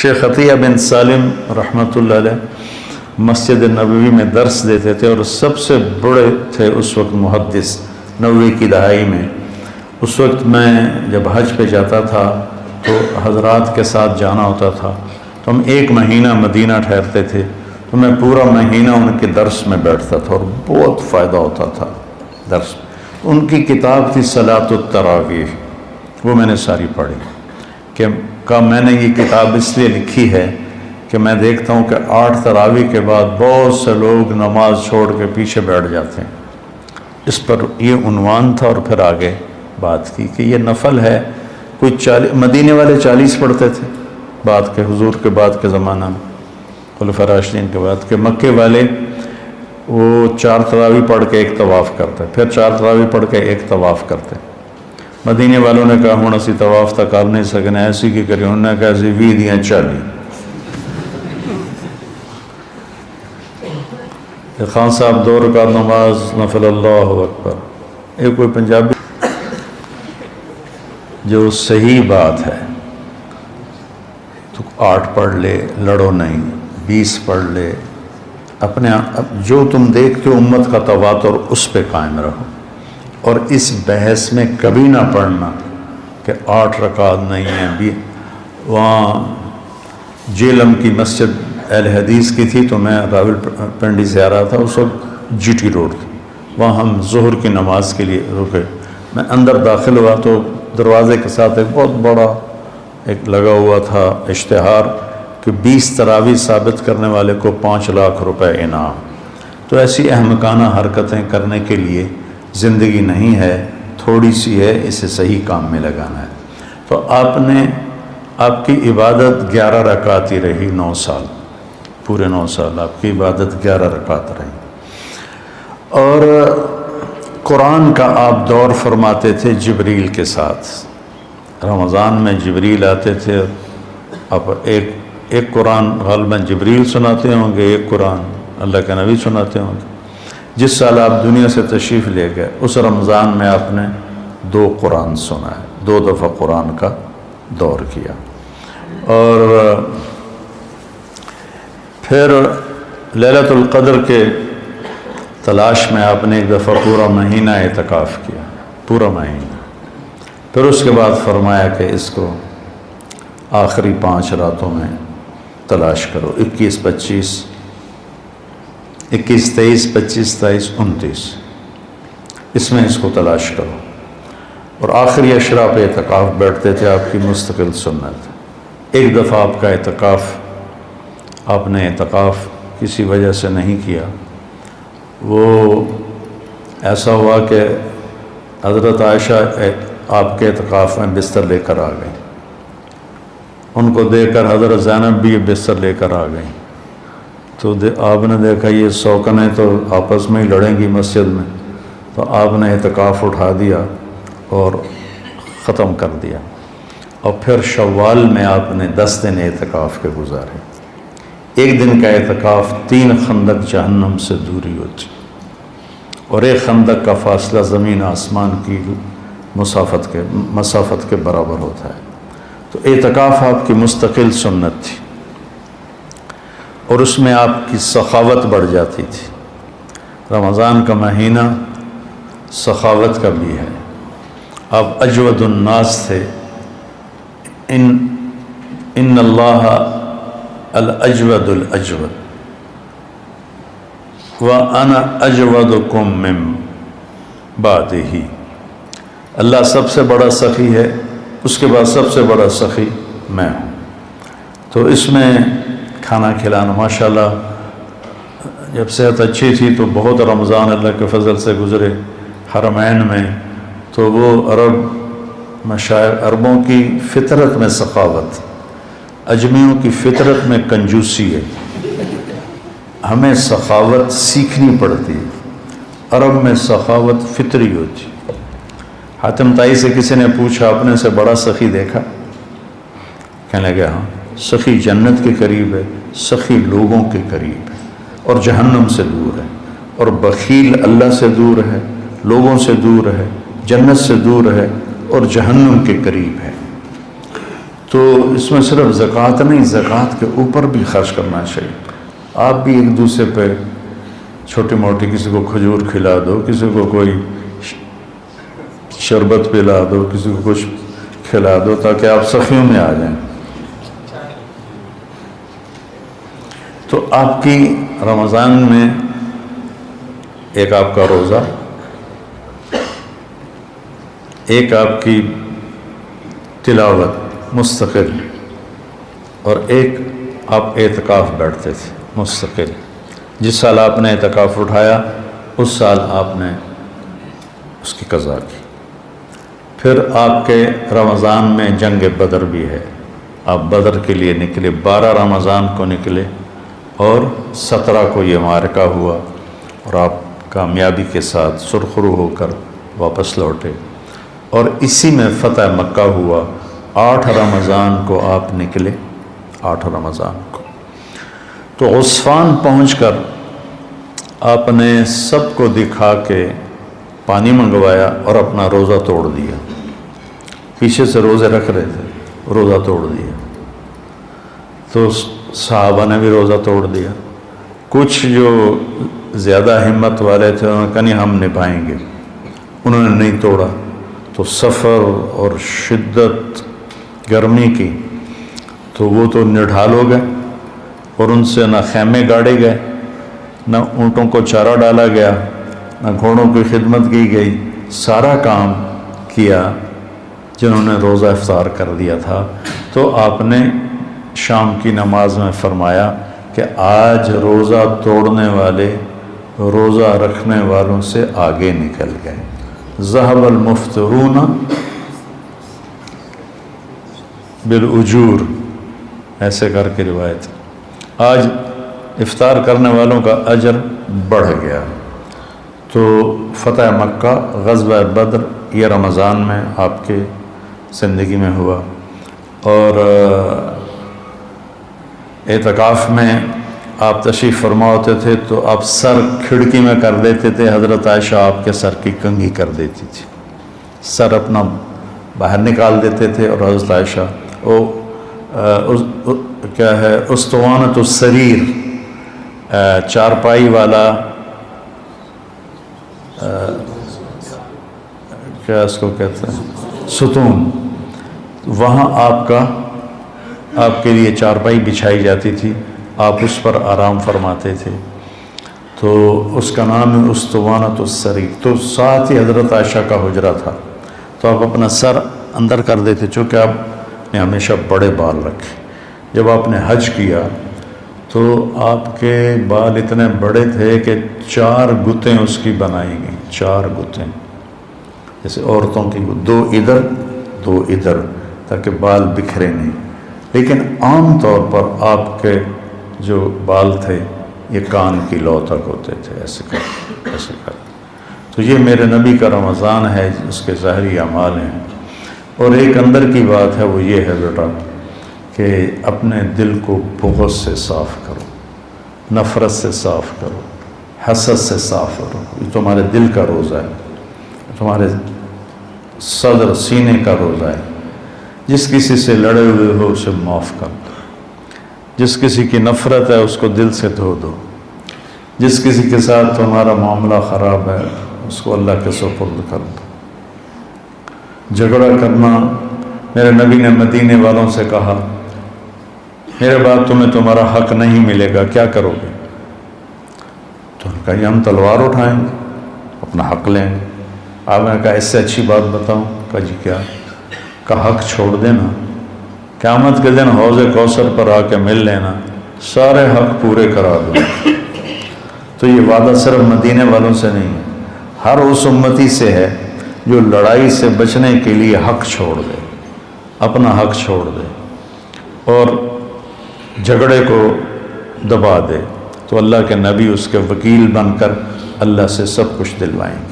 شیخ عطیہ بن سالم رحمۃ اللہ علیہ مسجد نبوی میں درس دیتے تھے، اور سب سے بڑے تھے اس وقت محدث 90 کی دہائی میں۔ اس وقت میں جب حج پہ جاتا تھا تو حضرات کے ساتھ جانا ہوتا تھا، تو ہم 1 مہینہ مدینہ ٹھہرتے تھے، تو میں پورا مہینہ ان کے درس میں بیٹھتا تھا اور بہت فائدہ ہوتا تھا درس میں۔ ان کی کتاب تھی صلاۃ التراویح، وہ میں نے ساری پڑھی کہ میں نے یہ کتاب اس لیے لکھی ہے کہ میں دیکھتا ہوں کہ 8 تراویح کے بعد بہت سے لوگ نماز چھوڑ کے پیچھے بیٹھ جاتے ہیں۔ اس پر یہ عنوان تھا، اور پھر آگے بات کی کہ یہ نفل ہے۔ کوئی مدینے والے 40 پڑھتے تھے بعد کے، حضور کے بعد کے زمانہ میں، خلفاء راشدین کے بعد کے۔ مکے والے وہ 4 تراویح پڑھ کے 1 طواف کرتے، پھر 4 تراویح پڑھ کے 1 طواف کرتے۔ مدینے والوں نے کہا ہوں اسی طواف تک کر نہیں سکنے، ایسی کی کری، انہوں نے کہا ایسی 20 دیاں 40۔ خان صاحب 2 رکعت نماز نفل، اللہ اکبر۔ یہ کوئی پنجابی جو صحیح بات ہے تو 8 پڑھ لے، لڑو نہیں، 20 پڑھ لے، اپنے جو تم دیکھتے ہو امت کا تواتر اس پہ قائم رہو، اور اس بحث میں کبھی نہ پڑھنا کہ 8 رکعت نہیں ہیں بھی۔ وہاں جیلم کی مسجد اہل حدیث کی تھی، تو میں راول پنڈی سے آ رہا تھا، اس وقت جی ٹی روڈ تھی، وہاں ہم ظہر کی نماز کے لیے رکے۔ میں اندر داخل ہوا تو دروازے کے ساتھ ایک بہت بڑا ایک لگا ہوا تھا اشتہار کہ 20 تراویح ثابت کرنے والے کو 5 لاکھ روپے انعام۔ تو ایسی احمقانہ حرکتیں کرنے کے لیے زندگی نہیں ہے، تھوڑی سی ہے، اسے صحیح کام میں لگانا ہے۔ تو آپ کی عبادت 11 رکعت ہی رہی 9 سال، پورے 9 سال آپ کی عبادت 11 رکعت رہی۔ اور قرآن کا آپ دور فرماتے تھے جبریل کے ساتھ۔ رمضان میں جبریل آتے تھے، اب ایک قرآن غالباً جبریل سناتے ہوں گے، ایک قرآن اللہ کے نبی سناتے ہوں گے۔ جس سال آپ دنیا سے تشریف لے گئے اس رمضان میں آپ نے 2 قرآن سنائے، 2 دفعہ قرآن کا دور کیا۔ اور پھر لیلۃ القدر کے تلاش میں آپ نے ایک دفعہ پورا مہینہ اعتکاف کیا، پورا مہینہ۔ پھر اس کے بعد فرمایا کہ اس کو آخری 5 راتوں میں تلاش کرو، 21، 25، 21، 23، 25، 27، 29، اس میں اس کو تلاش کرو۔ اور آخری اشرا پہ اعتکاف بیٹھتے تھے، آپ کی مستقل سنت۔ ایک دفعہ آپ کا اعتکاف، آپ نے اعتکاف کسی وجہ سے نہیں کیا، وہ ایسا ہوا کہ حضرت عائشہ آپ کے اعتکاف میں بستر لے کر آ گئی، ان کو دیکھ کر حضرت زینب بھی بستر لے کر آ گئی۔ تو آپ نے دیکھا یہ سوکنیں تو آپس میں ہی لڑیں گی مسجد میں، تو آپ نے اعتکاف اٹھا دیا اور ختم کر دیا۔ اور پھر شوال میں آپ نے 10 دن اعتکاف کے گزارے۔ ایک دن کا اعتکاف 3 خندق جہنم سے دوری ہوتی، اور ایک خندق کا فاصلہ زمین آسمان کی مسافت کے برابر ہوتا ہے۔ تو اعتکاف آپ کی مستقل سنت تھی، اور اس میں آپ کی سخاوت بڑھ جاتی تھی۔ رمضان کا مہینہ سخاوت کا بھی ہے۔ آپ اجود الناس تھے، ان اللہ الاجود الاجود وانا اجودکم من بعدہ۔ اللہ سب سے بڑا سخی ہے، اس کے بعد سب سے بڑا سخی میں ہوں۔ تو اس میں کھانا کھلانا، ماشاءاللہ جب صحت اچھی تھی تو بہت رمضان اللہ کے فضل سے گزرے حرمین میں۔ تو وہ عربوں کی فطرت میں سخاوت، اجمیوں کی فطرت میں کنجوسی ہے، ہمیں سخاوت سیکھنی پڑتی ہے۔ عرب میں سخاوت فطری ہوتی۔ حاتم طائی سے کسی نے پوچھا اپنے سے بڑا سخی دیکھا؟ کہنے لگے ہاں، سخی جنت کے قریب ہے، سخی لوگوں کے قریب ہے، اور جہنم سے دور ہے، اور بخیل اللہ سے دور ہے، لوگوں سے دور ہے، جنت سے دور ہے، اور جہنم کے قریب ہے۔ تو اس میں صرف زکوٰۃ نہیں، زکوٰۃ کے اوپر بھی خرچ کرنا چاہیے۔ آپ بھی ایک دوسرے پہ چھوٹی موٹی، کسی کو کھجور کھلا دو، کسی کو کوئی شربت پلا دو، کسی کو کچھ کھلا دو، تاکہ آپ سخیوں میں آ جائیں۔ تو آپ کی رمضان میں ایک آپ کا روزہ، ایک آپ کی تلاوت مستقل، اور ایک آپ اعتکاف بیٹھتے تھے مستقل۔ جس سال آپ نے اعتکاف اٹھایا اس سال آپ نے اس کی قضا کی۔ پھر آپ کے رمضان میں جنگ بدر بھی ہے، آپ بدر کے لیے نکلے، 12 رمضان کو نکلے اور 17 کو یہ معرکہ ہوا، اور آپ کامیابی کے ساتھ سرخرو ہو کر واپس لوٹے، اور اسی میں فتح مکہ ہوا۔ 8 رمضان کو آپ نکلے، 8 رمضان کو۔ تو عصفان پہنچ کر آپ نے سب کو دکھا کے پانی منگوایا اور اپنا روزہ توڑ دیا۔ پیچھے سے روزے رکھ رہے تھے، روزہ توڑ دیا۔ تو صحابہ نے بھی روزہ توڑ دیا۔ کچھ جو زیادہ ہمت والے تھے انہوں نے کہا نہیں ہم نبھائیں گے، انہوں نے نہیں توڑا۔ تو سفر اور شدت گرمی کی، تو وہ تو نڈھال ہو گئے، اور ان سے نہ خیمے گاڑے گئے، نہ اونٹوں کو چارہ ڈالا گیا، نہ گھوڑوں کی خدمت کی گئی۔ سارا کام کیا جنہوں نے روزہ افطار کر دیا تھا۔ تو آپ نے شام کی نماز میں فرمایا کہ آج روزہ توڑنے والے روزہ رکھنے والوں سے آگے نکل گئے۔ ذہب المفطرون بالاجور، ایسے کر کے روایت، آج افطار کرنے والوں کا اجر بڑھ گیا۔ تو فتح مکہ، غزوہ بدر، یہ رمضان میں آپ کے زندگی میں ہوا۔ اور اعتکاف میں آپ تشریف فرما ہوتے تھے تو آپ سر کھڑکی میں کر دیتے تھے، حضرت عائشہ آپ کے سر کی کنگھی کر دیتی تھی، سر اپنا باہر نکال دیتے تھے، اور حضرت عائشہ کیا ہے اسطوانۃ السریر، چارپائی والا، کیا اس کو کہتے ہیں، ستون، وہاں آپ کے لیے چارپائی بچھائی جاتی تھی، آپ اس پر آرام فرماتے تھے، تو اس کا نام ہے اسطوانۃ السریر۔ تو ساتھ ہی حضرت عائشہ کا حجرہ تھا، تو آپ اپنا سر اندر کر دیتے، چونکہ آپ نے ہمیشہ بڑے بال رکھے۔ جب آپ نے حج کیا تو آپ کے بال اتنے بڑے تھے کہ 4 گتیں اس کی بنائی گئیں، 4 گتیں، جیسے عورتوں کی 2 ادھر 2 ادھر، تاکہ بال بکھرے نہیں۔ لیکن عام طور پر آپ کے جو بال تھے یہ کان کی لو تک ہوتے تھے، ایسے کر۔ تو یہ میرے نبی کا رمضان ہے، اس کے ظاہری اعمال ہیں۔ اور ایک اندر کی بات ہے، وہ یہ ہے بیٹا کہ اپنے دل کو بغض سے صاف کرو، نفرت سے صاف کرو، حسد سے صاف کرو۔ یہ تمہارے دل کا روزہ ہے، تمہارے صدر سینے کا روزہ ہے۔ جس کسی سے لڑے ہوئے ہو اسے معاف کر دو، جس کسی کی نفرت ہے اس کو دل سے دھو دو، جس کسی کے ساتھ تمہارا معاملہ خراب ہے اس کو اللہ کے سپرد کر دو۔ جھگڑا کرنا، میرے نبی نے مدینے والوں سے کہا میرے بعد تمہیں تمہارا حق نہیں ملے گا، کیا کرو گے؟ تو انہوں نے کہا ہم تلوار اٹھائیں گے، اپنا حق لیں گے۔ آپ نے کہا اس سے اچھی بات بتاؤں؟ کہا جی کیا؟ کہا حق چھوڑ دینا، قیامت کے دن حوض کوثر پر آ کے مل لینا، سارے حق پورے کرا دو۔ تو یہ وعدہ صرف مدینے والوں سے نہیں ہے، ہر اس امتی سے ہے جو لڑائی سے بچنے کے لیے حق چھوڑ دے، اپنا حق چھوڑ دے اور جھگڑے کو دبا دے، تو اللہ کے نبی اس کے وکیل بن کر اللہ سے سب کچھ دلوائیں گے۔